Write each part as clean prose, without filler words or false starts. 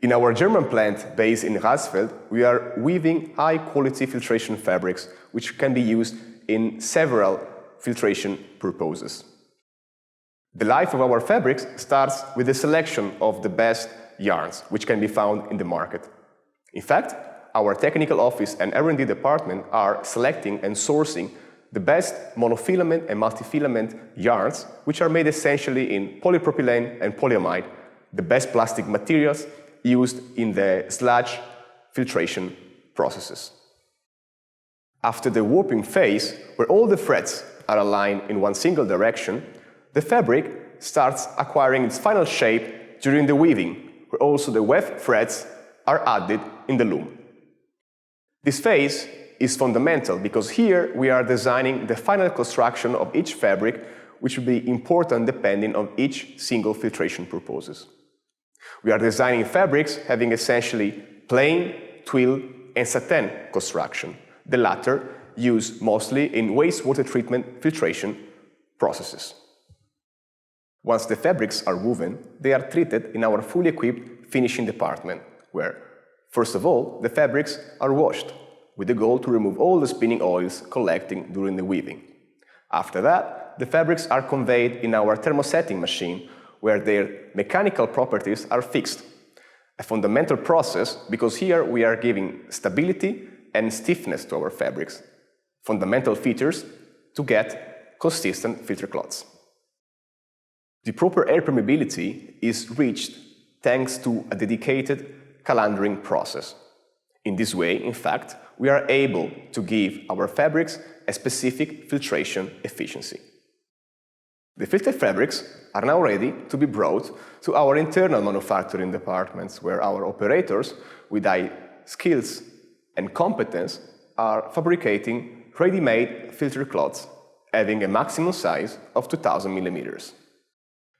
In our German plant based in Rasfeld, we are weaving high-quality filtration fabrics which can be used in several filtration purposes. The life of our fabrics starts with the selection of the best yarns which can be found in the market. In fact, our technical office and R&D department are selecting and sourcing the best monofilament and multifilament yarns, which are made essentially in polypropylene and polyamide, the best plastic materials used in the sludge filtration processes. After the warping phase, where all the threads are aligned in one single direction, the fabric starts acquiring its final shape during the weaving, where also the weft threads are added in the loom. This phase is fundamental because here we are designing the final construction of each fabric, which will be important depending on each single filtration purposes. We are designing fabrics having essentially plain, twill, and satin construction, the latter used mostly in wastewater treatment filtration processes. Once the fabrics are woven, they are treated in our fully equipped finishing department, where, first of all, the fabrics are washed, with the goal to remove all the spinning oils collecting during the weaving. After that, the fabrics are conveyed in our thermosetting machine, where their mechanical properties are fixed. A fundamental process because here we are giving stability and stiffness to our fabrics, fundamental features to get consistent filter cloths. The proper air permeability is reached thanks to a dedicated calandering process. In this way, in fact, we are able to give our fabrics a specific filtration efficiency. The filtered fabrics are now ready to be brought to our internal manufacturing departments, where our operators, with high skills and competence, are fabricating ready-made filter cloths having a maximum size of 2000 millimeters.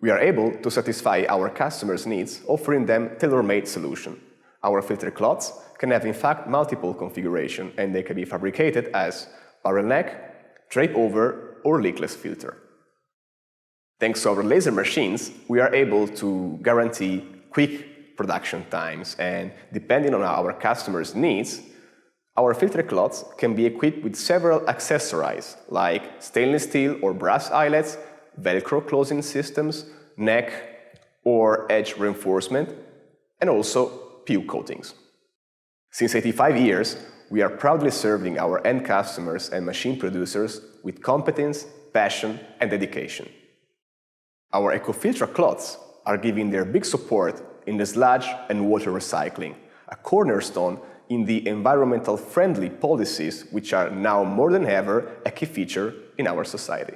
We are able to satisfy our customers' needs, offering them tailor-made solution. Our filter cloths can have in fact multiple configurations, and they can be fabricated as barrel neck, drape over, or leakless filter. Thanks to our laser machines, we are able to guarantee quick production times, and depending on our customers' needs, our filter cloths can be equipped with several accessories like stainless steel or brass eyelets, Velcro closing systems, neck or edge reinforcement, and also PU coatings. Since 85 years, we are proudly serving our end customers and machine producers with competence, passion, and dedication. Our EcoFiltra cloths are giving their big support in the sludge and water recycling, a cornerstone in the environmental friendly policies which are now more than ever a key feature in our society.